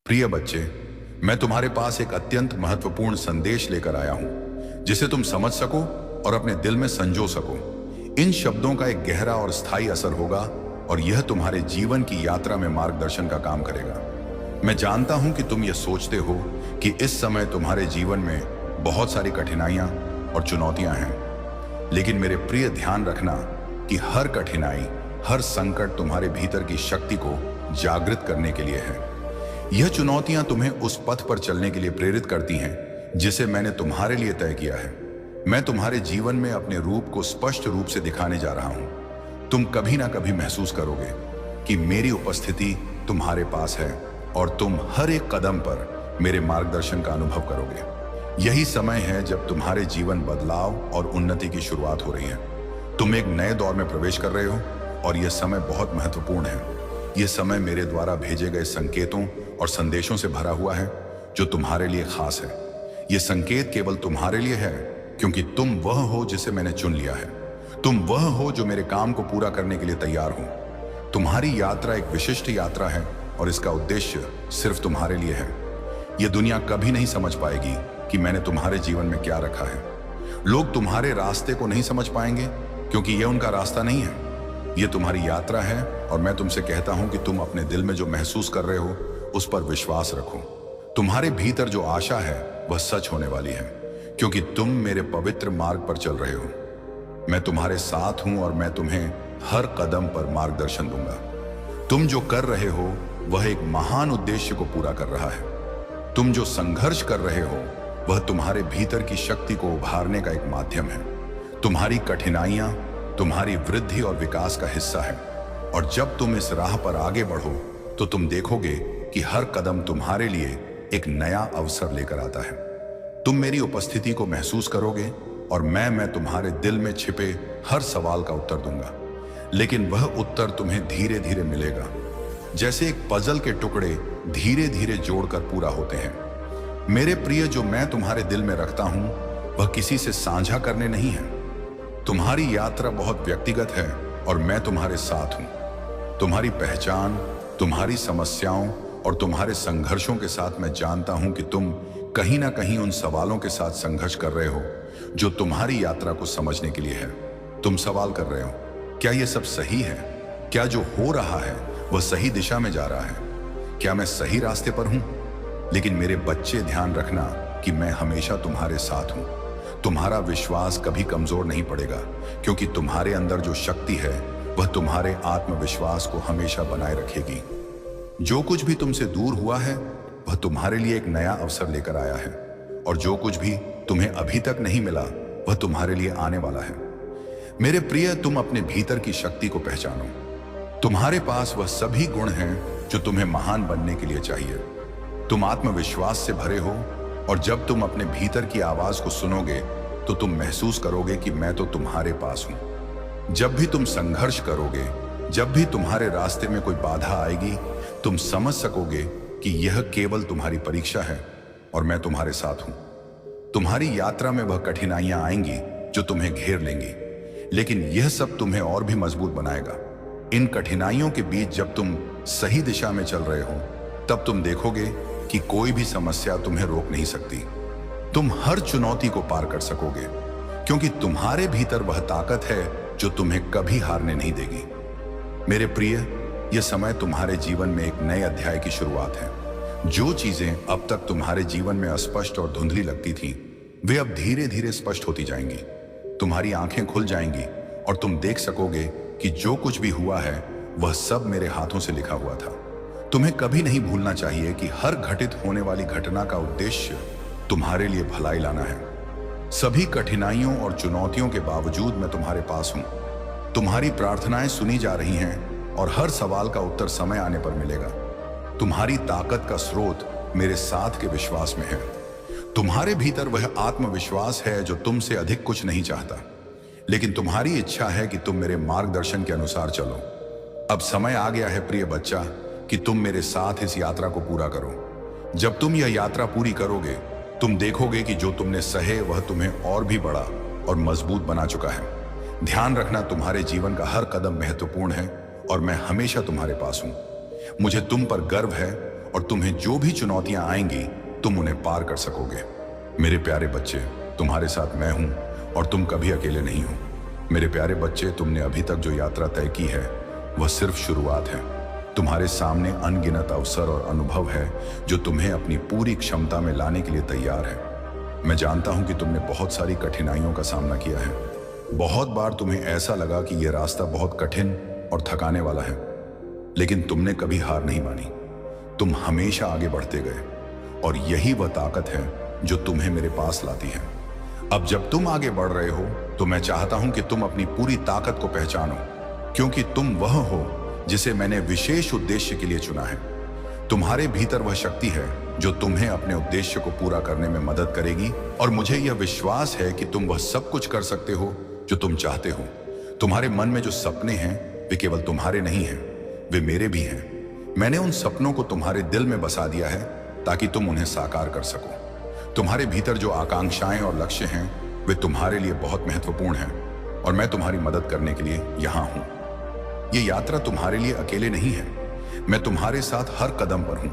प्रिय बच्चे, मैं तुम्हारे पास एक अत्यंत महत्वपूर्ण संदेश लेकर आया हूं जिसे तुम समझ सको और अपने दिल में संजो सको। इन शब्दों का एक गहरा और स्थायी असर होगा और यह तुम्हारे जीवन की यात्रा में मार्गदर्शन का काम करेगा। मैं जानता हूं कि तुम यह सोचते हो कि इस समय तुम्हारे जीवन में बहुत सारी कठिनाइयां और चुनौतियां हैं, लेकिन मेरे प्रिय, ध्यान रखना कि हर कठिनाई, हर संकट तुम्हारे भीतर की शक्ति को जागृत करने के लिए है। यह चुनौतियां तुम्हें उस पथ पर चलने के लिए प्रेरित करती हैं जिसे मैंने तुम्हारे लिए तय किया है। मैं तुम्हारे जीवन में अपने रूप को स्पष्ट रूप से दिखाने जा रहा हूं। तुम कभी ना कभी महसूस करोगे कि मेरी उपस्थिति तुम्हारे पास है और तुम हर एक कदम पर मेरे मार्गदर्शन का अनुभव करोगे। यही समय है जब तुम्हारे जीवन बदलाव और उन्नति की शुरुआत हो रही है। तुम एक नए दौर में प्रवेश कर रहे हो और यह समय बहुत महत्वपूर्ण है। यह समय मेरे द्वारा भेजे गए संकेतों और संदेशों से भरा हुआ है जो तुम्हारे लिए खास है। यह संकेत केवल तुम्हारे लिए है क्योंकि तुम वह हो जिसे मैंने चुन लिया है। तुम वह हो जो मेरे काम को पूरा करने के लिए तैयार हो। तुम्हारी यात्रा एक विशिष्ट यात्रा है और इसका उद्देश्य सिर्फ तुम्हारे लिए है। यह दुनिया कभी नहीं समझ पाएगी कि मैंने तुम्हारे जीवन में क्या रखा है। लोग तुम्हारे रास्ते को नहीं समझ पाएंगे क्योंकि यह उनका रास्ता नहीं है। यह तुम्हारी यात्रा है और मैं तुमसे कहता हूं कि तुम अपने दिल में जो महसूस कर रहे हो उस पर विश्वास रखो। तुम्हारे भीतर जो आशा है वह सच होने वाली है क्योंकि तुम मेरे पवित्र मार्ग पर चल रहे हो। मैं तुम्हारे साथ हूं और मैं तुम्हें हर कदम पर मार्गदर्शन दूंगा। तुम जो कर रहे हो वह एक महान उद्देश्य को पूरा कर रहा है। तुम जो संघर्ष कर रहे हो वह तुम्हारे भीतर की शक्ति को उभारने का एक माध्यम है। तुम्हारी कठिनाइयां तुम्हारी वृद्धि और विकास का हिस्सा है और जब तुम इस राह पर आगे बढ़ो तो तुम देखोगे कि हर कदम तुम्हारे लिए एक नया अवसर लेकर आता है। तुम मेरी उपस्थिति को महसूस करोगे और मैं तुम्हारे दिल में छिपे हर सवाल का उत्तर दूंगा, लेकिन वह उत्तर तुम्हें धीरे धीरे मिलेगा, जैसे एक पजल के टुकड़े धीरे धीरे जोड़कर पूरा होते हैं। मेरे प्रिय, जो मैं तुम्हारे दिल में रखता हूं वह किसी से साझा करने नहीं है। तुम्हारी यात्रा बहुत व्यक्तिगत है और मैं तुम्हारे साथ हूं। तुम्हारी पहचान, तुम्हारी समस्याओं और तुम्हारे संघर्षों के साथ मैं जानता हूं कि तुम कहीं ना कहीं उन सवालों के साथ संघर्ष कर रहे हो जो तुम्हारी यात्रा को समझने के लिए है। तुम सवाल कर रहे हो, क्या यह सब सही है? क्या जो हो रहा है वह सही दिशा में जा रहा है? क्या मैं सही रास्ते पर हूं? लेकिन मेरे बच्चे, ध्यान रखना कि मैं हमेशा तुम्हारे साथ हूं। तुम्हारा विश्वास कभी कमजोर नहीं पड़ेगा क्योंकि तुम्हारे अंदर जो शक्ति है वह तुम्हारे आत्मविश्वास को हमेशा बनाए रखेगी। जो कुछ भी तुमसे दूर हुआ है वह तुम्हारे लिए एक नया अवसर लेकर आया है और जो कुछ भी तुम्हें अभी तक नहीं मिला वह तुम्हारे लिए आने वाला है। मेरे प्रिय, तुम अपने भीतर की शक्ति को पहचानो। तुम्हारे पास वह सभी गुण हैं जो तुम्हें महान बनने के लिए चाहिए। तुम आत्मविश्वास से भरे हो और जब तुम अपने भीतर की आवाज को सुनोगे तो तुम महसूस करोगे कि मैं तो तुम्हारे पास हूं। जब भी तुम संघर्ष करोगे, जब भी तुम्हारे रास्ते में कोई बाधा आएगी, तुम समझ सकोगे कि यह केवल तुम्हारी परीक्षा है और मैं तुम्हारे साथ हूं। तुम्हारी यात्रा में वह कठिनाइयां आएंगी जो तुम्हें घेर लेंगी, लेकिन यह सब तुम्हें और भी मजबूत बनाएगा। इन कठिनाइयों के बीच जब तुम सही दिशा में चल रहे हो तब तुम देखोगे कि कोई भी समस्या तुम्हें रोक नहीं सकती। तुम हर चुनौती को पार कर सकोगे क्योंकि तुम्हारे भीतर वह ताकत है जो तुम्हें कभी हारने नहीं देगी। मेरे प्रिय, यह समय तुम्हारे जीवन में एक नए अध्याय की शुरुआत है। जो चीजें अब तक तुम्हारे जीवन में अस्पष्ट और धुंधली लगती थीं, वे अब धीरे धीरे स्पष्ट होती जाएंगी। तुम्हारी आंखें खुल जाएंगी और तुम देख सकोगे कि जो कुछ भी हुआ है वह सब मेरे हाथों से लिखा हुआ था। तुम्हें कभी नहीं भूलना चाहिए कि हर घटित होने वाली घटना का उद्देश्य तुम्हारे लिए भलाई लाना है। सभी कठिनाइयों और चुनौतियों के बावजूद मैं तुम्हारे पास हूं। तुम्हारी प्रार्थनाएं सुनी जा रही हैं और हर सवाल का उत्तर समय आने पर मिलेगा। तुम्हारी ताकत का स्रोत मेरे साथ के विश्वास में है। तुम्हारे भीतर वह आत्मविश्वास है जो तुमसे अधिक कुछ नहीं चाहता, लेकिन तुम्हारी इच्छा है कि तुम मेरे मार्गदर्शन के अनुसार चलो। अब समय आ गया है प्रिय बच्चा कि तुम मेरे साथ इस यात्रा को पूरा करो। जब तुम यह यात्रा पूरी करोगे तुम देखोगे कि जो तुमने सहे वह तुम्हें और भी बड़ा और मजबूत बना चुका है। ध्यान रखना, तुम्हारे जीवन का हर कदम महत्वपूर्ण है और मैं हमेशा तुम्हारे पास हूं। मुझे तुम पर गर्व है और तुम्हें जो भी चुनौतियां आएंगी तुम उन्हें पार कर सकोगे। मेरे प्यारे बच्चे, तुम्हारे साथ मैं हूं और तुम कभी अकेले नहीं हो। मेरे प्यारे बच्चे, तुमने अभी तक जो यात्रा तय की है वह सिर्फ शुरुआत है। तुम्हारे सामने अनगिनत अवसर और अनुभव है जो तुम्हें अपनी पूरी क्षमता में लाने के लिए तैयार है। मैं जानता हूं कि तुमने बहुत सारी कठिनाइयों का सामना किया है। बहुत बार तुम्हें ऐसा लगा कि यह रास्ता बहुत कठिन और थकाने वाला है, लेकिन तुमने कभी हार नहीं मानी। तुम हमेशा आगे बढ़ते गए और यही वह ताकत है जो तुम्हें मेरे पास लाती है। अब जब तुम आगे बढ़ रहे हो तो मैं चाहता हूं कि तुम अपनी पूरी ताकत को पहचानो, क्योंकि तुम वह हो जिसे मैंने विशेष उद्देश्य के लिए चुना है। तुम्हारे भीतर वह शक्ति है जो तुम्हें अपने उद्देश्य को पूरा करने में मदद करेगी, और मुझे यह विश्वास है कि तुम वह सब कुछ कर सकते हो जो तुम चाहते हो। तुम्हारे मन में जो सपने हैं वे केवल तुम्हारे नहीं हैं, वे मेरे भी हैं। मैंने उन सपनों को तुम्हारे दिल में बसा दिया है ताकि तुम उन्हें साकार कर सको। तुम्हारे भीतर जो आकांक्षाएं और लक्ष्य हैं वे तुम्हारे लिए बहुत महत्वपूर्ण हैं, और मैं तुम्हारी मदद करने के लिए यहां हूं। यह यात्रा तुम्हारे लिए अकेले नहीं है। मैं तुम्हारे साथ हर कदम पर हूं,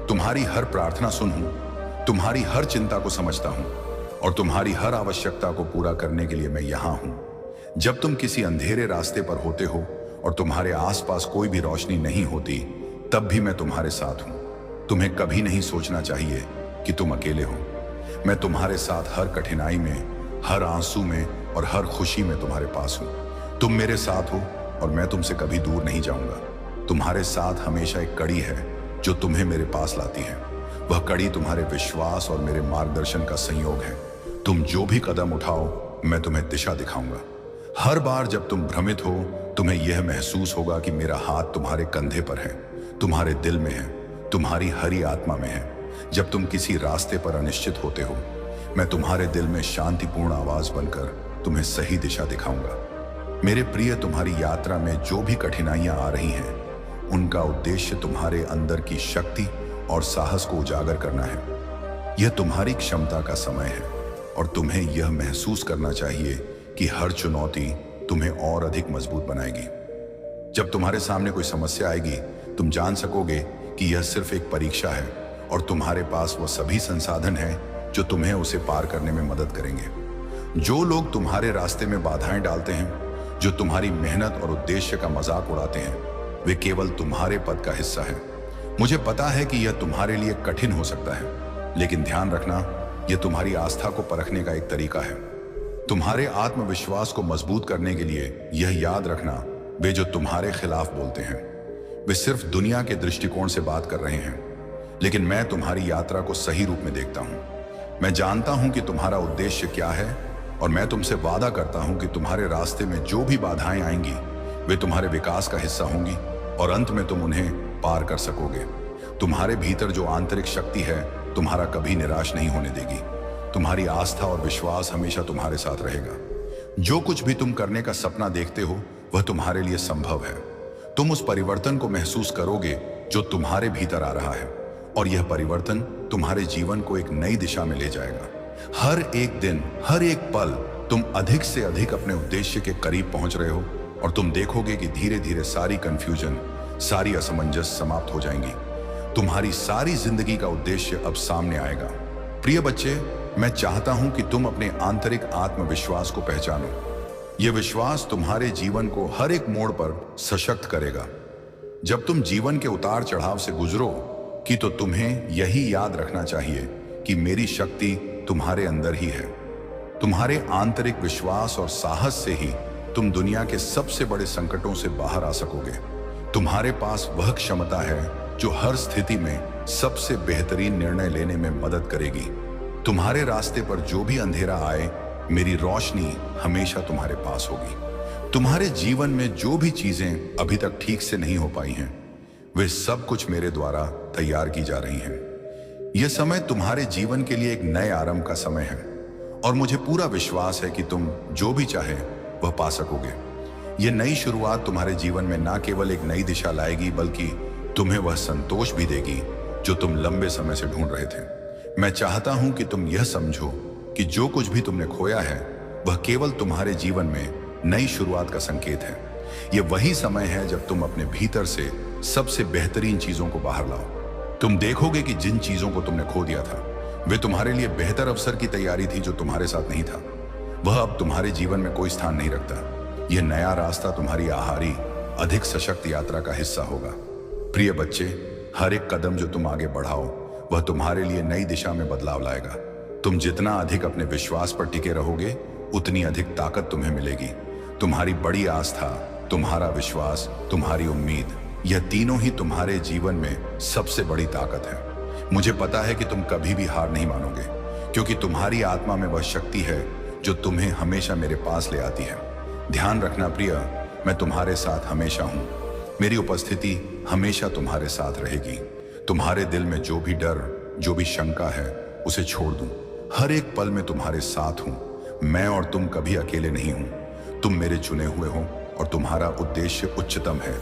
तुम्हारी हर प्रार्थना सुनूं, तुम्हारी हर चिंता को समझता हूं और तुम्हारी हर आवश्यकता को पूरा करने के लिए मैं यहां हूं। जब तुम किसी अंधेरे रास्ते पर होते हो और तुम्हारे आसपास कोई भी रोशनी नहीं होती, तब भी मैं तुम्हारे साथ हूं। तुम्हें कभी नहीं सोचना चाहिए कि तुम अकेले हो। मैं तुम्हारे साथ हर कठिनाई में, हर आंसू में और हर खुशी में तुम्हारे पास हूं। तुम मेरे साथ हो और मैं तुमसे कभी दूर नहीं जाऊंगा। तुम्हारे साथ हमेशा एक कड़ी है जो तुम्हें मेरे पास लाती है। वह कड़ी तुम्हारे विश्वास और मेरे मार्गदर्शन का संयोग है। तुम जो भी कदम उठाओ मैं तुम्हें दिशा दिखाऊंगा। हर बार जब तुम भ्रमित हो तुम्हें यह महसूस होगा कि मेरा हाथ तुम्हारे कंधे पर है, तुम्हारे दिल में है, तुम्हारी हरी आत्मा में है। जब तुम किसी रास्ते पर अनिश्चित होते हो, मैं तुम्हारे दिल में शांतिपूर्ण आवाज बनकर तुम्हें सही दिशा दिखाऊंगा। मेरे प्रिय, तुम्हारी यात्रा में जो भी कठिनाइयां आ रही हैं, उनका उद्देश्य तुम्हारे अंदर की शक्ति और साहस को उजागर करना है। यह तुम्हारी क्षमता का समय है और तुम्हें यह महसूस करना चाहिए कि हर चुनौती तुम्हें और अधिक मजबूत बनाएगी। जब तुम्हारे सामने कोई समस्या आएगी, तुम जान सकोगे कि यह सिर्फ एक परीक्षा है और तुम्हारे पास वह सभी संसाधन हैं जो तुम्हें उसे पार करने में मदद करेंगे। जो लोग तुम्हारे रास्ते में बाधाएं डालते हैं, जो तुम्हारी मेहनत और उद्देश्य का मजाक उड़ाते हैं, वे केवल तुम्हारे पद का हिस्सा है। मुझे पता है कि यह तुम्हारे लिए कठिन हो सकता है, लेकिन ध्यान रखना, यह तुम्हारी आस्था को परखने का एक तरीका है। तुम्हारे आत्मविश्वास को मजबूत करने के लिए यह याद रखना, वे जो तुम्हारे खिलाफ बोलते हैं वे सिर्फ दुनिया के दृष्टिकोण से बात कर रहे हैं, लेकिन मैं तुम्हारी यात्रा को सही रूप में देखता हूं। मैं जानता हूं कि तुम्हारा उद्देश्य क्या है और मैं तुमसे वादा करता हूं कि तुम्हारे रास्ते में जो भी बाधाएं आएंगी वे तुम्हारे विकास का हिस्सा होंगी और अंत में तुम उन्हें पार कर सकोगे। तुम्हारे भीतर जो आंतरिक शक्ति है तुम्हारा कभी निराश नहीं होने देगी। तुम्हारी आस्था और विश्वास हमेशा तुम्हारे साथ रहेगा। जो कुछ भी तुम करने का सपना देखते हो वह तुम्हारे लिए संभव है। तुम उस परिवर्तन को महसूस करोगे जो तुम्हारे भीतर आ रहा है, और यह परिवर्तन तुम्हारे जीवन को एक नई दिशा में ले जाएगा। हर एक दिन, हर एक पल तुम अधिक से अधिक अपने उद्देश्य के करीब पहुंच रहे हो और तुम देखोगे कि धीरे धीरे सारी कंफ्यूजन, सारी असमंजस समाप्त हो जाएंगी। तुम्हारी सारी जिंदगी का उद्देश्य अब सामने आएगा। प्रिय बच्चे, मैं चाहता हूं कि तुम अपने आंतरिक आत्मविश्वास को पहचानो। यह विश्वास तुम्हारे जीवन को हर एक मोड़ पर सशक्त करेगा। जब तुम जीवन के उतार चढ़ाव से गुजरो कि तो तुम्हें यही याद रखना चाहिए कि मेरी शक्ति तुम्हारे अंदर ही है। तुम्हारे आंतरिक विश्वास और साहस से ही तुम दुनिया के सबसे बड़े संकटों से बाहर आ सकोगे। तुम्हारे पास वह क्षमता है जो हर स्थिति में सबसे बेहतरीन निर्णय लेने में मदद करेगी। तुम्हारे रास्ते पर जो भी अंधेरा आए, मेरी रोशनी हमेशा तुम्हारे पास होगी। तुम्हारे जीवन में जो भी चीजें अभी तक ठीक से नहीं हो पाई हैं, वे सब कुछ मेरे द्वारा तैयार की जा रही हैं। यह समय तुम्हारे जीवन के लिए एक नए आरंभ का समय है और मुझे पूरा विश्वास है कि तुम जो भी चाहे वह पा सकोगे। यह नई शुरुआत तुम्हारे जीवन में ना केवल एक नई दिशा लाएगी, बल्कि तुम्हें वह संतोष भी देगी जो तुम लंबे समय से ढूंढ रहे थे। मैं चाहता हूं कि तुम यह समझो कि जो कुछ भी तुमने खोया है वह केवल तुम्हारे जीवन में नई शुरुआत का संकेत है। यह वही समय है जब तुम अपने भीतर से सबसे बेहतरीन चीजों को बाहर लाओ। तुम देखोगे कि जिन चीजों को तुमने खो दिया था वे तुम्हारे लिए बेहतर अवसर की तैयारी थी जो तुम्हारे साथ नहीं था। वह अब तुम्हारे जीवन में कोई स्थान नहीं रखता। यह नया रास्ता तुम्हारी आहारी अधिक सशक्त यात्रा का हिस्सा होगा। प्रिय बच्चे, हर एक कदम जो तुम आगे बढ़ाओ वह तुम्हारे लिए नई दिशा में बदलाव लाएगा। तुम जितना अधिक अपने विश्वास पर टिके रहोगे उतनी अधिक ताकत तुम्हें मिलेगी। तुम्हारी बड़ी आस्था, तुम्हारा विश्वास, तुम्हारी उम्मीद, यह तीनों ही तुम्हारे जीवन में सबसे बड़ी ताकत है। मुझे पता है कि तुम कभी भी हार नहीं मानोगे, क्योंकि तुम्हारी आत्मा में वह शक्ति है जो तुम्हें हमेशा मेरे पास ले आती है। ध्यान रखना प्रिय, मैं तुम्हारे साथ हमेशा हूं। मेरी उपस्थिति हमेशा तुम्हारे साथ रहेगी। तुम्हारे दिल में जो भी डर, जो भी शंका है, उसे छोड़ दूं। हर एक पल में तुम्हारे साथ हूं। मैं और तुम कभी अकेले नहीं हूं। तुम मेरे चुने हुए हो और तुम्हारा उद्देश्य उच्चतम है।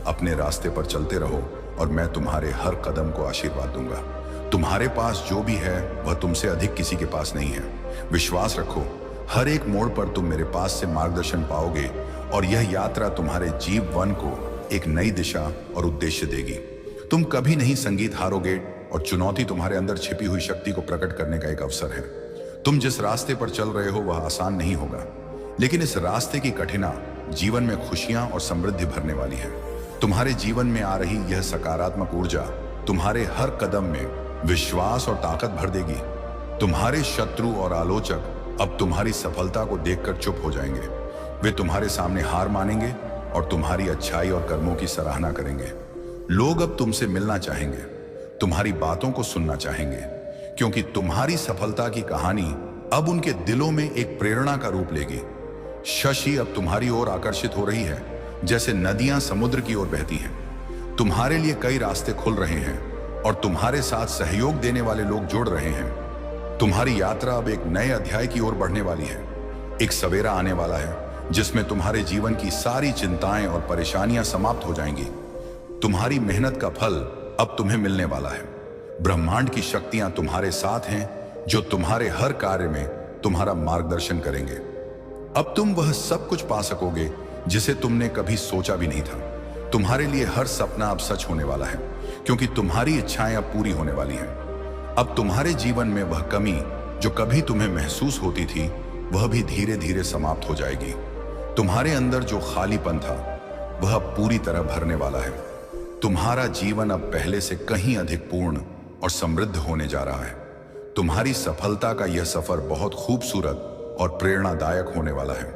अपने रास्ते पर चलते रहो और मैं तुम्हारे हर कदम को आशीर्वाद दूंगा। तुम्हारे पास जो भी है वह तुमसे अधिक किसी के पास नहीं है। विश्वास रखो, हर एक मोड़ पर तुम मेरे पास से मार्गदर्शन पाओगे और यह यात्रा तुम्हारे जीवन को एक नई दिशा और उद्देश्य देगी। तुम कभी नहीं संगीत हारोगे और चुनौती तुम्हारे अंदर छिपी हुई शक्ति को प्रकट करने का एक अवसर है। तुम जिस रास्ते पर चल रहे हो वह आसान नहीं होगा, लेकिन इस रास्ते की कठिना जीवन में खुशियां और समृद्धि भरने वाली है। तुम्हारे जीवन में आ रही यह सकारात्मक ऊर्जा तुम्हारे हर कदम में विश्वास और ताकत भर देगी। तुम्हारे शत्रु और आलोचक अब तुम्हारी सफलता को देखकर चुप हो जाएंगे। वे तुम्हारे सामने हार मानेंगे और तुम्हारी अच्छाई और कर्मों की सराहना करेंगे। लोग अब तुमसे मिलना चाहेंगे, तुम्हारी बातों को सुनना चाहेंगे, क्योंकि तुम्हारी सफलता की कहानी अब उनके दिलों में एक प्रेरणा का रूप लेगी। शशि अब तुम्हारी ओर आकर्षित हो रही है, जैसे नदियां समुद्र की ओर बहती हैं। तुम्हारे लिए कई रास्ते खुल रहे हैं और तुम्हारे साथ सहयोग देने वाले लोग जुड़ रहे हैं। तुम्हारी यात्रा अब एक नए अध्याय की ओर बढ़ने वाली है। एक सवेरा आने वाला है जिसमें तुम्हारे जीवन की सारी चिंताएं और परेशानियां समाप्त हो जाएंगी। तुम्हारी मेहनत का फल अब तुम्हें मिलने वाला है। ब्रह्मांड की शक्तियां तुम्हारे साथ हैं जो तुम्हारे हर कार्य में तुम्हारा मार्गदर्शन करेंगे। अब तुम वह सब कुछ पा सकोगे जिसे तुमने कभी सोचा भी नहीं था। तुम्हारे लिए हर सपना अब सच होने वाला है, क्योंकि तुम्हारी इच्छाएं अब पूरी होने वाली हैं। अब तुम्हारे जीवन में वह कमी जो कभी तुम्हें महसूस होती थी वह भी धीरे धीरे समाप्त हो जाएगी। तुम्हारे अंदर जो खालीपन था वह अब पूरी तरह भरने वाला है। तुम्हारा जीवन अब पहले से कहीं अधिक पूर्ण और समृद्ध होने जा रहा है। तुम्हारी सफलता का यह सफर बहुत खूबसूरत और प्रेरणादायक होने वाला है।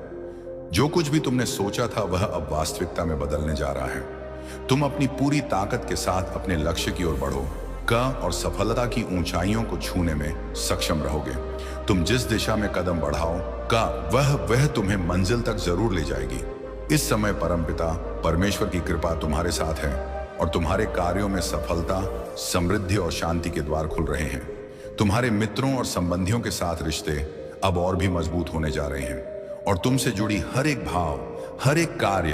जो कुछ भी तुमने सोचा था वह अब वास्तविकता में बदलने जा रहा है। तुम अपनी पूरी ताकत के साथ अपने लक्ष्य की ओर बढ़ो और सफलता की ऊंचाइयों को छूने में सक्षम रहोगे। तुम जिस दिशा में कदम बढ़ाओ वह तुम्हें मंजिल तक जरूर ले जाएगी। इस समय परमपिता परमेश्वर की कृपा तुम्हारे साथ है और तुम्हारे कार्यों में सफलता, समृद्धि और शांति के द्वार खुल रहे हैं। तुम्हारे मित्रों और संबंधियों के साथ रिश्ते अब और भी मजबूत होने जा रहे हैं और तुमसे जुड़ी हर एक भाव, हर एक कार्य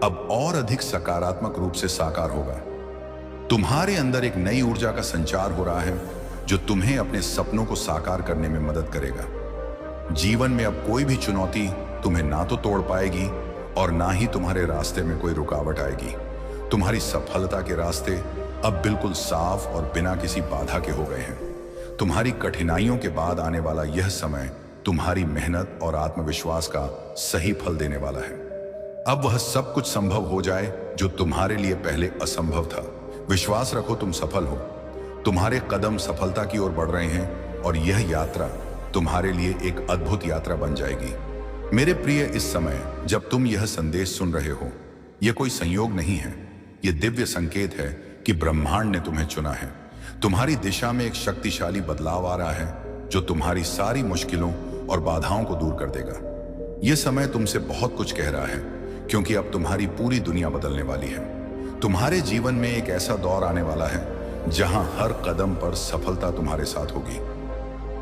अब और अधिक सकारात्मक रूप से साकार होगा। तुम्हारे अंदर एक नई ऊर्जा का संचार हो रहा है जो तुम्हें अपने सपनों को साकार करने में मदद करेगा। जीवन में अब कोई भी चुनौती तुम्हें ना तो तोड़ पाएगी और ना ही तुम्हारे रास्ते में कोई रुकावट आएगी। तुम्हारी सफलता के रास्ते अब बिल्कुल साफ और बिना किसी बाधा के हो गए हैं। तुम्हारी कठिनाइयों के बाद आने वाला यह समय तुम्हारी मेहनत और आत्मविश्वास का सही फल देने वाला है। अब वह सब कुछ संभव हो जाए जो तुम्हारे लिए पहले असंभव था। विश्वास रखो, तुम सफल हो। तुम्हारे कदम सफलता की ओर बढ़ रहे हैं और यह यात्रा तुम्हारे लिए एक अद्भुत यात्रा बन जाएगी। मेरे प्रिय, इस समय जब तुम यह संदेश सुन रहे हो, यह कोई संयोग नहीं है, यह दिव्य संकेत है कि ब्रह्मांड ने तुम्हें चुना है। तुम्हारी दिशा में एक शक्तिशाली बदलाव आ रहा है जो तुम्हारी सारी मुश्किलों और बाधाओं को दूर कर देगा। यह समय तुमसे बहुत कुछ कह रहा है, क्योंकि अब तुम्हारी पूरी दुनिया बदलने वाली है। तुम्हारे जीवन में एक ऐसा दौर आने वाला है जहां हर कदम पर सफलता तुम्हारे साथ होगी।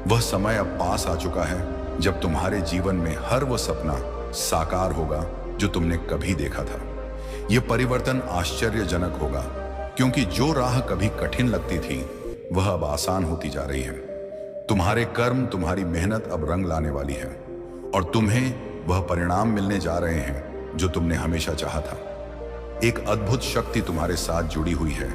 वह समय अब पास आ चुका है जब तुम्हारे जीवन में हर वह सपना साकार होगा जो तुमने कभी देखा था। यह परिवर्तन आश्चर्यजनक होगा, क्योंकि जो राह कभी कठिन लगती थी वह अब आसान होती जा रही है। तुम्हारे कर्म, तुम्हारी मेहनत अब रंग लाने वाली है और तुम्हें वह परिणाम मिलने जा रहे हैं जो तुमने हमेशा चाहा था। एक अद्भुत शक्ति तुम्हारे साथ जुड़ी हुई है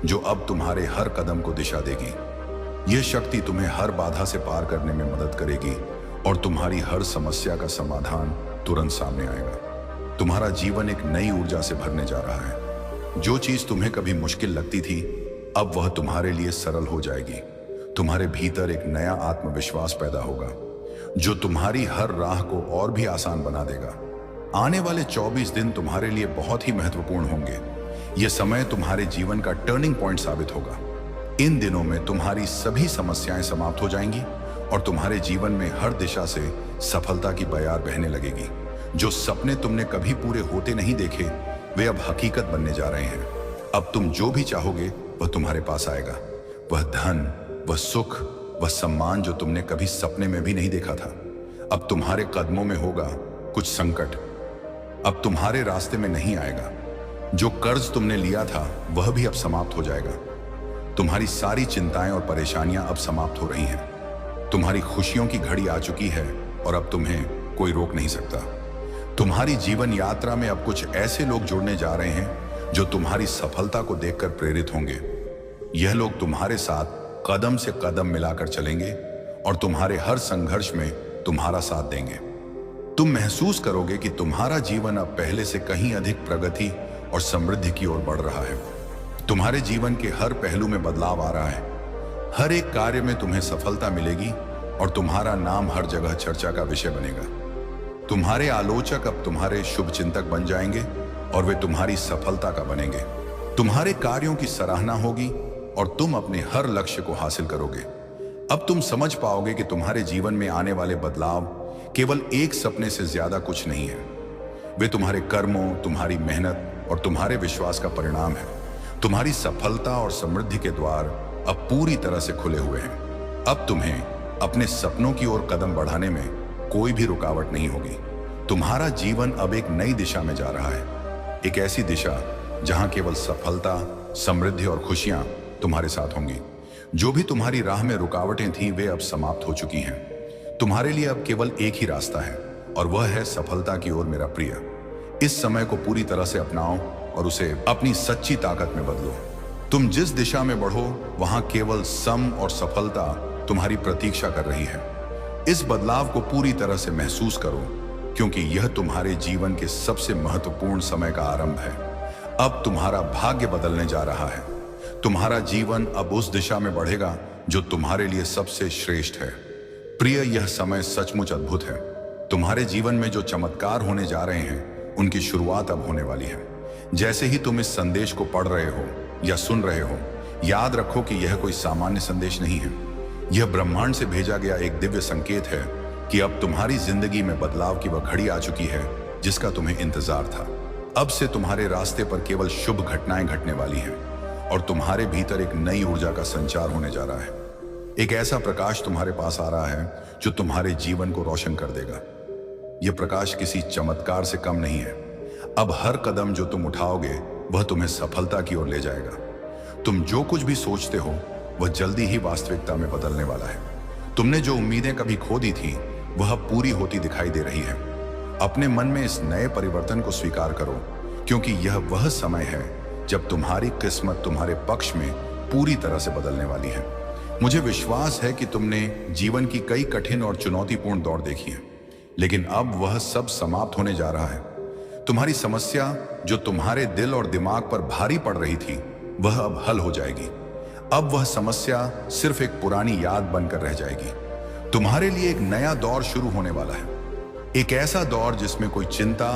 जो अब तुम्हारे हर कदम को दिशा देगी। यह शक्ति तुम्हें हर बाधा से पार करने में मदद करेगी और तुम्हारी हर समस्या का समाधान तुरंत सामने आएगा। तुम्हारा जीवन एक नई ऊर्जा से भरने जा रहा है। जो चीज तुम्हें कभी मुश्किल लगती थी, अब वह तुम्हारे लिए सरल हो जाएगी। तुम्हारे भीतर एक नया आत्मविश्वास पैदा होगा जो तुम्हारी हर राह को और भी आसान बना देगा। आने वाले 24 दिन तुम्हारे लिए बहुत ही महत्वपूर्ण होंगे। यह समय तुम्हारे जीवन का टर्निंग पॉइंट साबित होगा। इन दिनों में तुम्हारी सभी समस्याएं समाप्त हो जाएंगी और तुम्हारे जीवन में हर दिशा से सफलता की बयार बहने लगेगी। जो सपने तुमने कभी पूरे होते नहीं देखे, वे अब हकीकत बनने जा रहे हैं। अब तुम जो भी चाहोगे वह तुम्हारे पास आएगा। वह धन, वह सुख, वह सम्मान जो तुमने कभी सपने में भी नहीं देखा था। अब तुम्हारे कदमों में होगा। कुछ संकट अब तुम्हारे रास्ते में नहीं आएगा। जो कर्ज तुमने लिया था वह भी अब समाप्त हो जाएगा। तुम्हारी सारी चिंताएं और परेशानियां अब समाप्त हो रही हैं। तुम्हारी खुशियों की घड़ी आ चुकी है और अब तुम्हें कोई रोक नहीं सकता। तुम्हारी जीवन यात्रा में अब कुछ ऐसे लोग जुड़ने जा रहे हैं जो तुम्हारी सफलता को देखकर प्रेरित होंगे। यह लोग तुम्हारे साथ कदम से कदम मिलाकर चलेंगे और तुम्हारे हर संघर्ष में तुम्हारा साथ देंगे। तुम महसूस करोगे कि तुम्हारा जीवन अब पहले से कहीं अधिक प्रगति और समृद्धि की ओर बढ़ रहा है। तुम्हारे जीवन के हर पहलू में बदलाव आ रहा है। हर एक कार्य में तुम्हें सफलता मिलेगी और तुम्हारा नाम हर जगह चर्चा का विषय बनेगा। तुम्हारे आलोचक अब तुम्हारे शुभ चिंतक बन जाएंगे और वे तुम्हारी सफलता का बनेंगे। तुम्हारे कार्यों की सराहना होगी और तुम अपने हर लक्ष्य को हासिल करोगे। अब तुम समझ पाओगे कि तुम्हारे जीवन में आने वाले बदलाव केवल एक सपने से ज्यादा कुछ नहीं है। वे तुम्हारे कर्मों, तुम्हारी मेहनत और तुम्हारे विश्वास का परिणाम है। तुम्हारी सफलता और समृद्धि के द्वार अब पूरी तरह से खुले हुए हैं। अब तुम्हें अपने सपनों की ओर कदम बढ़ाने में कोई भी रुकावट नहीं होगी। तुम्हारा जीवन अब एक नई दिशा में जा रहा है। एक ऐसी दिशा जहां केवल सफलता, समृद्धि और खुशियां तुम्हारे साथ होंगी। जो भी तुम्हारी राह में रुकावटें थीं, वे अब समाप्त हो चुकी हैं। तुम्हारे लिए अब केवल एक ही रास्ता है और वह है सफलता की ओर, मेरा प्रिय। इस समय को पूरी तरह से अपनाओ और उसे अपनी सच्ची ताकत में बदलो। तुम जिस दिशा में बढ़ो वहां केवल सम और सफलता तुम्हारी प्रतीक्षा कर रही है। इस बदलाव को पूरी तरह से महसूस करो क्योंकि यह तुम्हारे जीवन के सबसे महत्वपूर्ण समय का आरंभ है। अब तुम्हारा भाग्य बदलने जा रहा है। तुम्हारा जीवन अब उस दिशा में बढ़ेगा जो तुम्हारे लिए सबसे श्रेष्ठ है। प्रिय, यह समय सचमुच अद्भुत है। तुम्हारे जीवन में जो चमत्कार होने जा रहे हैं उनकी शुरुआत अब होने वाली है। जैसे ही तुम इस संदेश को पढ़ रहे हो या सुन रहे हो, याद रखो कि यह कोई सामान्य संदेश नहीं है। यह ब्रह्मांड से भेजा गया एक दिव्य संकेत है कि अब तुम्हारी जिंदगी में बदलाव की वह घड़ी आ चुकी है जिसका तुम्हें इंतजार था। अब से तुम्हारे रास्ते पर केवल शुभ घटनाएं घटने वाली हैं और तुम्हारे भीतर एक नई ऊर्जा का संचार होने जा रहा है। एक ऐसा प्रकाश तुम्हारे पास आ रहा है जो तुम्हारे जीवन को रोशन कर देगा। यह प्रकाश किसी चमत्कार से कम नहीं है। अब हर कदम जो तुम उठाओगे वह तुम्हें सफलता की ओर ले जाएगा। तुम जो कुछ भी सोचते हो वह जल्दी ही वास्तविकता में बदलने वाला है। तुमने जो उम्मीदें कभी खो दी थी वह अब पूरी होती दिखाई दे रही है। अपने मन में इस नए परिवर्तन को स्वीकार करो क्योंकि यह वह समय है जब तुम्हारी किस्मत तुम्हारे पक्ष में पूरी तरह से बदलने वाली है। मुझे विश्वास है कि तुमने जीवन की कई कठिन और चुनौतीपूर्ण दौर देखी है, लेकिन अब वह सब समाप्त होने जा रहा है। तुम्हारी समस्या जो तुम्हारे दिल और दिमाग पर भारी पड़ रही थी वह अब हल हो जाएगी। अब वह समस्या सिर्फ एक पुरानी याद बनकर रह जाएगी। तुम्हारे लिए एक नया दौर शुरू होने वाला है। एक ऐसा दौर जिसमें कोई चिंता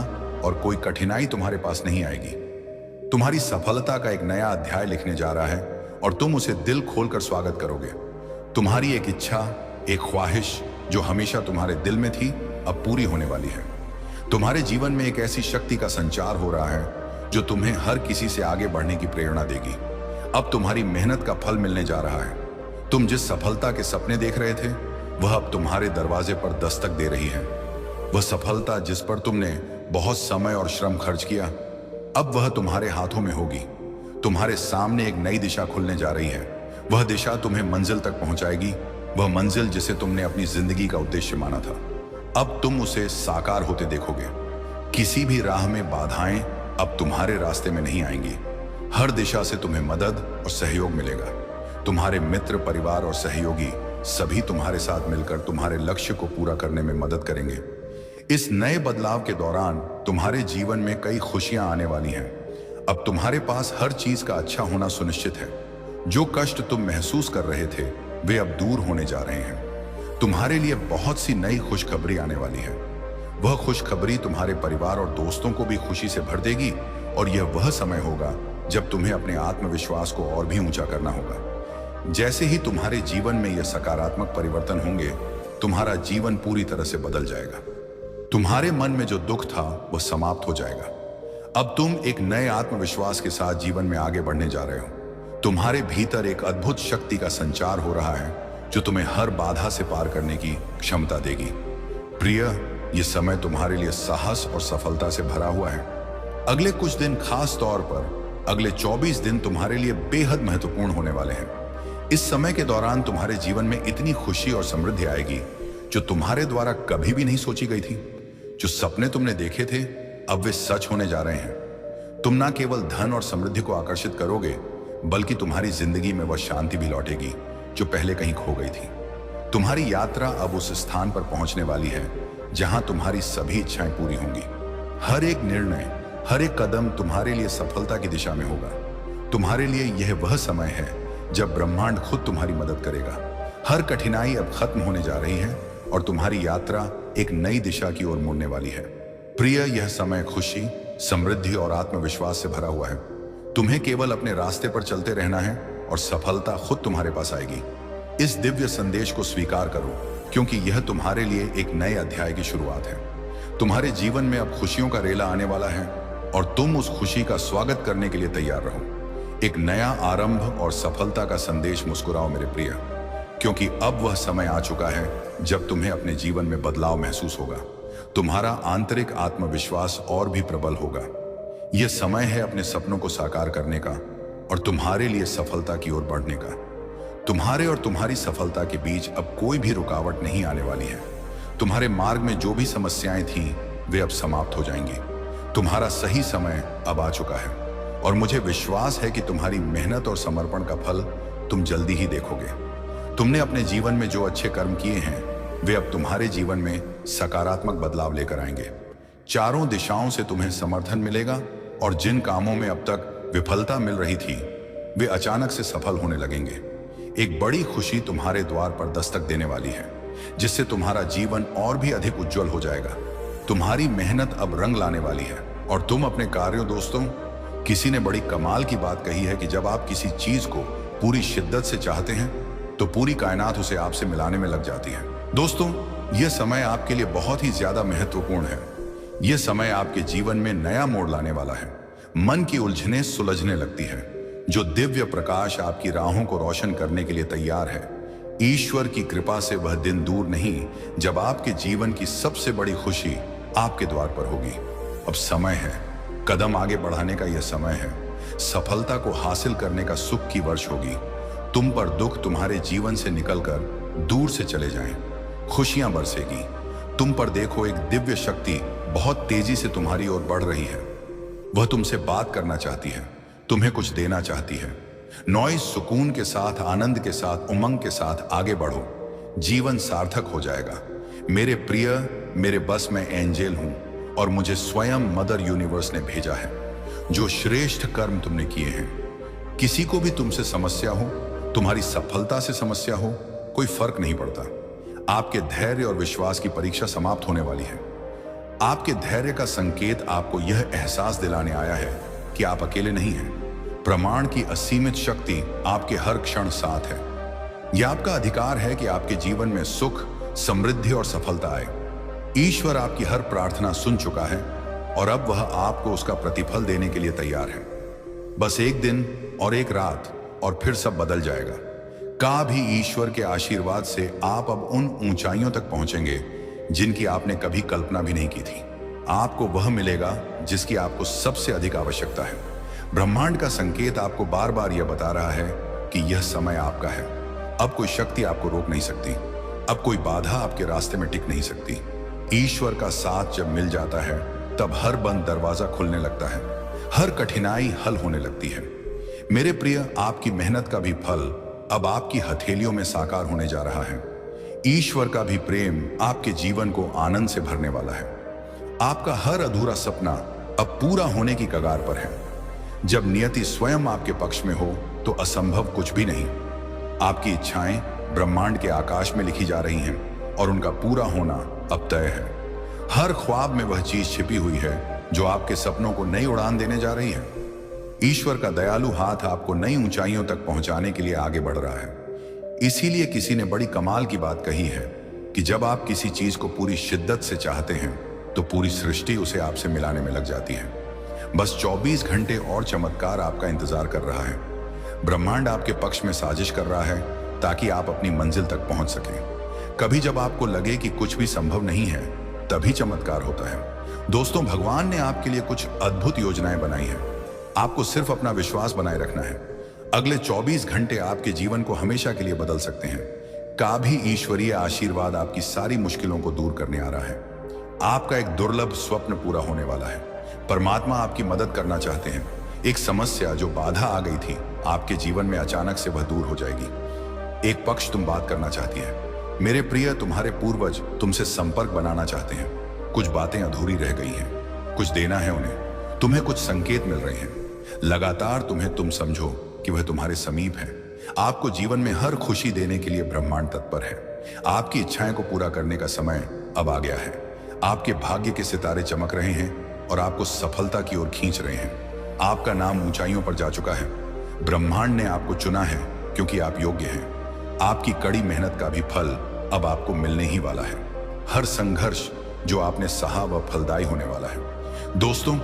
और कोई कठिनाई तुम्हारे पास नहीं आएगी। तुम्हारी सफलता का एक नया अध्याय लिखने जा रहा है और तुम उसे दिल खोलकर स्वागत करोगे। तुम्हारी एक इच्छा, एक ख्वाहिश जो हमेशा तुम्हारे दिल में थी अब पूरी होने वाली है। तुम्हारे जीवन में एक ऐसी शक्ति का संचार हो रहा है जो तुम्हें हर किसी से आगे बढ़ने की प्रेरणा देगी। अब तुम्हारी मेहनत का फल मिलने जा रहा है। तुम जिस सफलता के सपने देख रहे थे वह अब तुम्हारे दरवाजे पर दस्तक दे रही है। वह सफलता जिस पर तुमने बहुत समय और श्रम खर्च किया अब वह तुम्हारे हाथों में होगी। तुम्हारे सामने एक नई दिशा खुलने जा रही है। वह दिशा तुम्हें मंजिल तक पहुंचाएगी, वह मंजिल जिसे तुमने अपनी जिंदगी का उद्देश्य माना था। अब तुम उसे साकार होते देखोगे। किसी भी राह में बाधाएं अब तुम्हारे रास्ते में नहीं आएंगी। हर दिशा से तुम्हें मदद और सहयोग मिलेगा। तुम्हारे मित्र, परिवार और सहयोगी सभी तुम्हारे साथ मिलकर तुम्हारे लक्ष्य को पूरा करने में मदद करेंगे। इस नए बदलाव के दौरान तुम्हारे जीवन में कई खुशियां आने वाली हैं। अब तुम्हारे पास हर चीज का अच्छा होना सुनिश्चित है। जो कष्ट तुम महसूस कर रहे थे वे अब दूर होने जा रहे हैं। तुम्हारे लिए बहुत सी नई खुशखबरी आने वाली है। वह खुशखबरी तुम्हारे परिवार और दोस्तों को भी खुशी से भर देगी और यह वह समय होगा जब तुम्हें अपने आत्मविश्वास को और भी ऊंचा करना होगा। जैसे ही तुम्हारे जीवन में यह सकारात्मक परिवर्तन होंगे, तुम्हारा जीवन पूरी तरह से बदल जाएगा। तुम्हारे मन में जो दुख था वह समाप्त हो जाएगा। अब तुम एक नए आत्मविश्वास के साथ जीवन में आगे बढ़ने जा रहे हो। तुम्हारे भीतर एक अद्भुत शक्ति का संचार हो रहा है जो तुम्हें हर बाधा से पार करने की क्षमता देगी। प्रिय, यह समय तुम्हारे लिए साहस और सफलता से भरा हुआ है। अगले कुछ दिन, खास तौर पर अगले 24 दिन तुम्हारे लिए बेहद महत्वपूर्ण होने वाले हैं। इस समय के दौरान तुम्हारे जीवन में इतनी खुशी और समृद्धि आएगी जो तुम्हारे द्वारा कभी भी नहीं सोची गई थी। जो सपने तुमने देखे थे अब वे सच होने जा रहे हैं। तुम ना केवल धन और समृद्धि को आकर्षित करोगे, बल्कि तुम्हारी जिंदगी में वह शांति भी लौटेगी जो पहले कहीं खो गई थी। तुम्हारी यात्रा अब उस स्थान पर पहुंचने वाली है जहां तुम्हारी सभी इच्छाएं पूरी होंगी। हर एक निर्णय, हर एक कदम तुम्हारे लिए सफलता की दिशा में होगा। तुम्हारे लिए यह वह समय है जब ब्रह्मांड खुद तुम्हारी मदद करेगा। हर कठिनाई अब खत्म होने जा रही है और तुम्हारी यात्रा एक नई दिशा की ओर मुड़ने वाली है। प्रिय, यह समय खुशी, समृद्धि और आत्मविश्वास से भरा हुआ है। तुम्हें केवल अपने रास्ते पर चलते रहना है और सफलता खुद तुम्हारे पास आएगी। इस दिव्य संदेश को स्वीकार करो, क्योंकि यह तुम्हारे लिए एक नए अध्याय की शुरुआत है। तुम्हारे जीवन में अब खुशियों का रेला आने वाला है और तुम उस खुशी का स्वागत करने के लिए तैयार रहो। एक नया आरंभ और सफलता का संदेश मुस्कुराओ मेरे प्रिय, क्योंकि अब वह समय आ चुका है जब तुम्हें अपने जीवन में बदलाव महसूस होगा। तुम्हारा आंतरिक आत्मविश्वास और भी प्रबल होगा। यह समय है अपने सपनों को साकार करने का और तुम्हारे लिए सफलता की ओर बढ़ने का। तुम्हारे और तुम्हारी सफलता के बीच अब कोई भी रुकावट नहीं आने वाली है। तुम्हारे मार्ग में जो भी समस्याएं थीं वे अब समाप्त हो जाएंगी। तुम्हारा सही समय अब आ चुका है और मुझे विश्वास है कि तुम्हारी मेहनत और समर्पण का फल तुम जल्दी ही देखोगे। तुमने अपने जीवन में जो अच्छे कर्म किए हैं वे अब तुम्हारे जीवन में सकारात्मक बदलाव लेकर आएंगे। चारों दिशाओं से तुम्हें समर्थन मिलेगा और जिन कामों में अब तक विफलता मिल रही थी वे अचानक से सफल होने लगेंगे। एक बड़ी खुशी तुम्हारे द्वार पर दस्तक देने वाली है, जिससे तुम्हारा जीवन और भी अधिक उज्जवल हो जाएगा। तुम्हारी मेहनत अब रंग लाने वाली है और तुम अपने कार्यों, दोस्तों, किसी ने बड़ी कमाल की बात कही है कि जब आप किसी चीज को पूरी शिद्दत से चाहते हैं तो पूरी कायनात उसे आपसे मिलाने में लग जाती है। दोस्तों, यह समय आपके लिए बहुत ही ज्यादा महत्वपूर्ण है। यह समय आपके जीवन में नया मोड़ लाने वाला है। मन की उलझनें सुलझने लगती है। जो दिव्य प्रकाश आपकी राहों को रोशन करने के लिए तैयार है। ईश्वर की कृपा से वह दिन दूर नहीं जब आपके जीवन की सबसे बड़ी खुशी आपके द्वार पर होगी। अब समय है, कदम आगे बढ़ाने का यह समय है। सफलता को हासिल करने का सुख की वर्ष होगी। तुम पर दुख तुम्हारे जीवन से निकलकर दूर से चले जाएं। खुशियां बरसेगी। तुम पर देखो, एक दिव्य शक्ति बहुत तेजी से तुम्हारी ओर बढ़ रही है। वह तुमसे बात करना चाहती है, तुम्हें कुछ देना चाहती है। नॉइज सुकून के साथ, आनंद के साथ, उमंग के साथ आगे बढ़ो। जीवन सार्थक हो जाएगा। मेरे प्रिय, मेरे बस में एंजेल हूं और मुझे स्वयं मदर यूनिवर्स ने भेजा है। जो श्रेष्ठ कर्म तुमने किए हैं, किसी को भी तुमसे समस्या हो, तुम्हारी सफलता से समस्या हो, कोई फर्क नहीं पड़ता। आपके धैर्य और विश्वास की परीक्षा समाप्त होने वाली है। आपके धैर्य का संकेत आपको यह एहसास दिलाने आया है कि आप अकेले नहीं हैं। प्रमाण की असीमित शक्ति आपके हर क्षण साथ है। यह आपका अधिकार है कि आपके जीवन में सुख, समृद्धि और सफलता आए। ईश्वर आपकी हर प्रार्थना सुन चुका है और अब वह आपको उसका प्रतिफल देने के लिए तैयार है। बस एक दिन और एक रात और फिर सब बदल जाएगा। का भी ईश्वर के आशीर्वाद से आप अब उन ऊंचाइयों तक पहुंचेंगे जिनकी आपने कभी कल्पना भी नहीं की थी। आपको वह मिलेगा जिसकी आपको सबसे अधिक आवश्यकता है। ब्रह्मांड का संकेत आपको बार बार यह बता रहा है कि यह समय आपका है। अब कोई शक्ति आपको रोक नहीं सकती। अब कोई बाधा आपके रास्ते में टिक नहीं सकती। ईश्वर का साथ जब मिल जाता है तब हर बंद दरवाजा खुलने लगता है, हर कठिनाई हल होने लगती है। मेरे प्रिय, आपकी मेहनत का भी फल अब आपकी हथेलियों में साकार होने जा रहा है। ईश्वर का भी प्रेम आपके जीवन को आनंद से भरने वाला है। आपका हर अधूरा सपना अब पूरा होने की कगार पर है। जब नियति स्वयं आपके पक्ष में हो तो असंभव कुछ भी नहीं। आपकी इच्छाएं ब्रह्मांड के आकाश में लिखी जा रही हैं और उनका पूरा होना अब तय है। हर ख्वाब में वह चीज छिपी हुई है जो आपके सपनों को नई उड़ान देने जा रही है। ईश्वर का दयालु हाथ आपको नई ऊंचाइयों तक पहुंचाने के लिए आगे बढ़ रहा है। इसीलिए किसी ने बड़ी कमाल की बात कही है कि जब आप किसी चीज को पूरी शिद्दत से चाहते हैं तो पूरी सृष्टि उसे आपसे मिलाने में लग जाती है। बस 24 घंटे और चमत्कार आपका इंतजार कर रहा है। ब्रह्मांड आपके पक्ष में साजिश कर रहा है ताकि आप अपनी मंजिल तक पहुंच सकें। कभी जब आपको लगे कि कुछ भी संभव नहीं है, तभी चमत्कार होता है। दोस्तों, भगवान ने आपके लिए कुछ अद्भुत योजनाएं बनाई हैं। आपको सिर्फ अपना विश्वास बनाए रखना है। अगले 24 घंटे आपके जीवन को हमेशा के लिए बदल सकते हैं। का भी ईश्वरीय आशीर्वाद आपकी सारी मुश्किलों को दूर करने आ रहा है। आपका एक दुर्लभ स्वप्न पूरा होने वाला है। परमात्मा आपकी मदद करना चाहते हैं। एक समस्या जो बाधा आ गई थी आपके जीवन में, अचानक से वह दूर हो जाएगी। एक पक्ष तुम बात करना चाहती है। मेरे प्रिय, तुम्हारे पूर्वज तुमसे संपर्क बनाना चाहते हैं। कुछ बातें अधूरी रह गई हैं, कुछ देना है उन्हें। तुम्हें कुछ संकेत मिल रहे हैं। लगातार तुम समझो कि वह तुम्हारे समीप है। आपको जीवन में हर खुशी देने के लिए ब्रह्मांड तत्पर है। आपकी इच्छाएं को पूरा करने का समय अब आ गया है। आपके भाग्य के सितारे चमक रहे हैं और आपको सफलता की ओर खींच रहे हैं। आपका नाम ऊंचाइयों पर जा चुका है। ब्रह्मांड ने आपको चुना है क्योंकि आप योग्य हैं। आपकी कड़ी मेहनत का भी फल अब आपको मिलने ही वाला है। हर संघर्ष जो आपने सहा वह फलदायी होने वाला है। दोस्तों,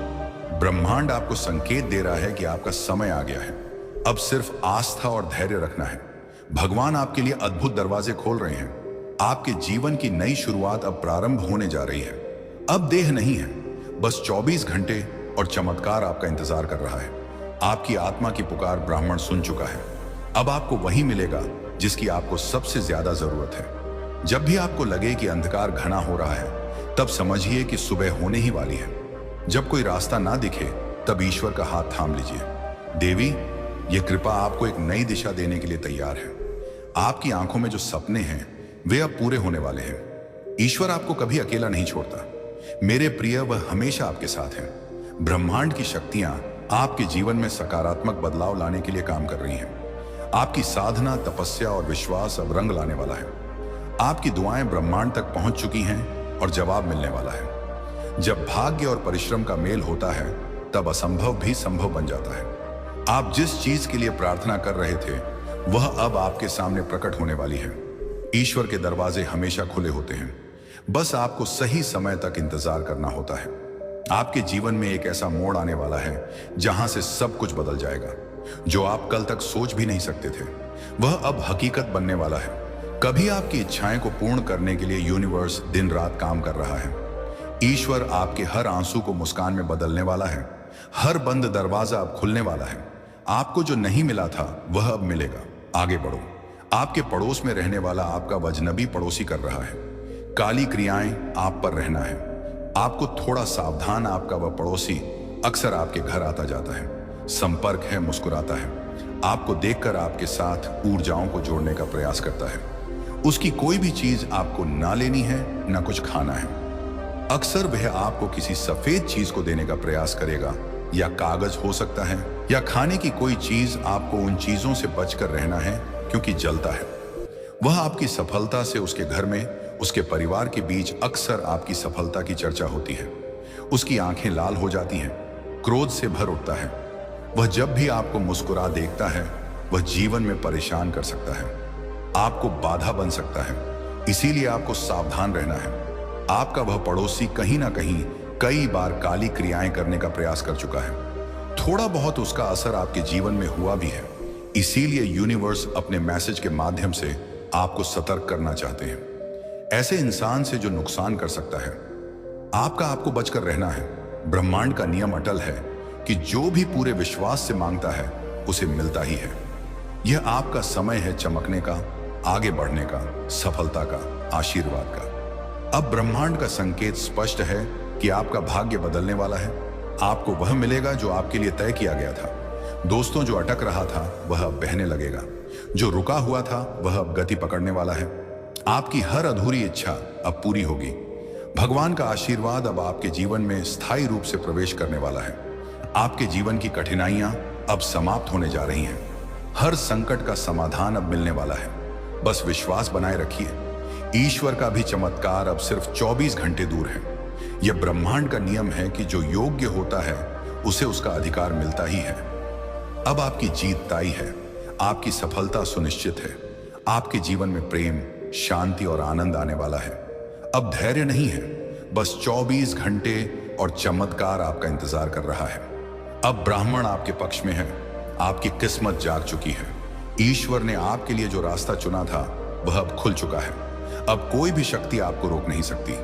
ब्रह्मांड आपको संकेत दे रहा है कि आपका समय आ गया है। अब सिर्फ आस्था और धैर्य रखना है। भगवान आपके लिए अद्भुत दरवाजे खोल रहे हैं। आपके जीवन की नई शुरुआत अब प्रारंभ होने जा रही है। अब देर नहीं है, बस 24 घंटे और चमत्कार आपका इंतजार कर रहा है। आपकी आत्मा की पुकार ब्राह्मण सुन चुका है। अब आपको वही मिलेगा जिसकी आपको सबसे ज्यादा जरूरत है। जब भी आपको लगे कि अंधकार घना हो रहा है, तब समझिए कि सुबह होने ही वाली है। जब कोई रास्ता ना दिखे, तब ईश्वर का हाथ थाम लीजिए। देवी, यह कृपा आपको एक नई दिशा देने के लिए तैयार है। आपकी आंखों में जो सपने हैं वे अब पूरे होने वाले हैं। ईश्वर आपको कभी अकेला नहीं छोड़ता। मेरे प्रिय, वह हमेशा आपके साथ है। ब्रह्मांड की शक्तियां आपके जीवन में सकारात्मक बदलाव लाने के लिए काम कर रही हैं। आपकी साधना, तपस्या और विश्वास अब रंग लाने वाला है। आपकी दुआएं ब्रह्मांड तक पहुंच चुकी हैं और जवाब मिलने वाला है। जब भाग्य और परिश्रम का मेल होता है, तब असंभव भी संभव बन जाता है। आप जिस चीज के लिए प्रार्थना कर रहे थे, वह अब आपके सामने प्रकट होने वाली है। ईश्वर के दरवाजे हमेशा खुले होते हैं। बस आपको सही समय तक इंतजार करना होता है। आपके जीवन में एक ऐसा मोड़ आने वाला है जहां से सब कुछ बदल जाएगा। जो आप कल तक सोच भी नहीं सकते थे, वह अब हकीकत बनने वाला है। कभी आपकी इच्छाएं को पूर्ण करने के लिए यूनिवर्स दिन रात काम कर रहा है। ईश्वर आपके हर आंसू को मुस्कान में बदलने वाला है। हर बंद दरवाजा अब खुलने वाला है। आपको जो नहीं मिला था वह अब मिलेगा। आगे बढ़ो। आपके पड़ोस में रहने वाला आपका अजनबी पड़ोसी कर रहा है। काली क्रियाएं आप पर रहना है। आपको थोड़ा सावधान। आपका वह पड़ोसी अक्सर आपके घर आता जाता है, संपर्क है, मुस्कुराता है, आपको देखकर आपके साथ ऊर्जाओं को जोड़ने का प्रयास करता है। उसकी कोई भी चीज आपको ना लेनी है, ना कुछ खाना है। अक्सर वह आपको किसी सफेद चीज को देने का प्रयास करेगा, या कागज हो सकता है, या खाने की कोई चीज। आपको उन चीजों से बचकर रहना है क्योंकि जलता है। वह आपकी सफलता से उसके घर में, उसके परिवार के बीच अक्सर आपकी सफलता की चर्चा होती है। उसकी आंखें लाल हो जाती हैं, क्रोध से भर उठता है। वह जब भी आपको मुस्कुरा देखता है, वह जीवन में परेशान कर सकता है, आपको बाधा बन सकता है। इसीलिए आपको सावधान रहना है। आपका वह पड़ोसी कहीं ना कहीं कई बार काली क्रियाएं करने का प्रयास कर चुका है। थोड़ा बहुत उसका असर आपके जीवन में हुआ भी है। इसीलिए यूनिवर्स अपने मैसेज के माध्यम से आपको सतर्क करना चाहते हैं। ऐसे इंसान से जो नुकसान कर सकता है। आपको बचकर रहना है। ब्रह्मांड का नियम अटल है कि जो भी पूरे विश्वास से मांगता है उसे मिलता ही है। यह आपका समय है चमकने का, आगे बढ़ने का, सफलता का, आशीर्वाद का। अब ब्रह्मांड का संकेत स्पष्ट है कि आपका भाग्य बदलने वाला है। आपको वह मिलेगा जो आपके लिए तय किया गया था। दोस्तों, जो अटक रहा था वह अब बहने लगेगा। जो रुका हुआ था वह अब गति पकड़ने वाला है। आपकी हर अधूरी इच्छा अब पूरी होगी। भगवान का आशीर्वाद अब आपके जीवन में स्थायी रूप से प्रवेश करने वाला है। आपके जीवन की कठिनाइयां अब समाप्त होने जा रही हैं। हर संकट का समाधान अब मिलने वाला है। बस विश्वास बनाए रखिए। ईश्वर का भी चमत्कार अब सिर्फ 24 घंटे दूर है। यह ब्रह्मांड का नियम है कि जो योग्य होता है उसे उसका अधिकार मिलता ही है। अब आपकी जीत तय है। आपकी सफलता सुनिश्चित है। आपके जीवन में प्रेम, शांति और आनंद आने वाला है। अब धैर्य नहीं है, बस 24 घंटे और चमत्कार आपका इंतजार कर रहा है। अब ब्राह्मण आपके पक्ष में है। आपकी किस्मत जाग चुकी है। ईश्वर ने आपके लिए जो रास्ता चुना था वह अब खुल चुका है। अब कोई भी शक्ति आपको रोक नहीं सकती।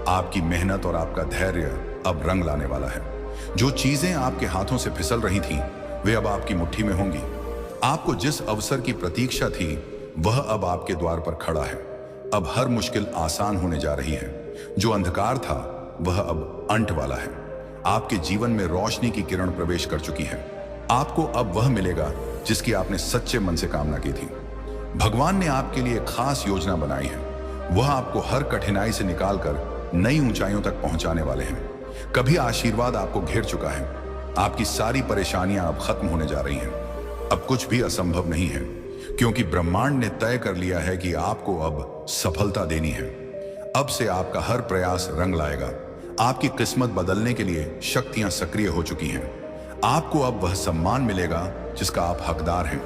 आपकी मेहनत और आपका धैर्य अब रंग लाने वाला है। जो चीजें आपके हाथों से फिसल रही थीं, वे अब आपकी मुट्ठी में होंगी। आपको जिस अवसर की प्रतीक्षा थी वह अब आपके द्वार पर खड़ा है। अब हर मुश्किल आसान होने जा रही है। जो अंधकार था वह अब अंत वाला है। आपके जीवन में रोशनी की किरण प्रवेश कर चुकी है। आपको अब वह मिलेगा जिसकी आपने सच्चे मन से कामना की थी। भगवान ने आपके लिए खास योजना बनाई है। वह आपको हर कठिनाई से निकालकर नई ऊंचाइयों तक पहुंचाने वाले हैं। कभी आशीर्वाद आपको घेर चुका है। आपकी सारी परेशानियां अब खत्म होने जा रही हैं। अब कुछ भी असंभव नहीं है, क्योंकि ब्रह्मांड ने तय कर लिया है कि आपको अब सफलता देनी है। अब से आपका हर प्रयास रंग लाएगा। आपकी किस्मत बदलने के लिए शक्तियां सक्रिय हो चुकी हैं। आपको अब वह सम्मान मिलेगा जिसका आप हकदार हैं।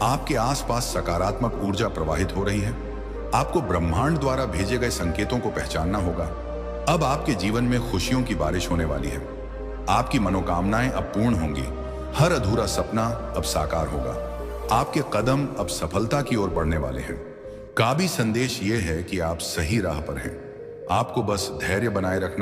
आपके आसपास सकारात्मक ऊर्जा प्रवाहित हो रही है। आपको ब्रह्मांड द्वारा भेजे गए संकेतों को पहचानना होगा। अब आपके जीवन में खुशियों की बारिश होने वाली है। आपकी मनोकामनाएं अब पूर्ण होंगी। हर अधूरा सपना अब साकार होगा। आपके कदम अब सफलता की ओर बढ़ने वाले हैं। काबी संदेश यह है कि आप सही राह पर हैं। आपको बस धैर्य बनाए रखना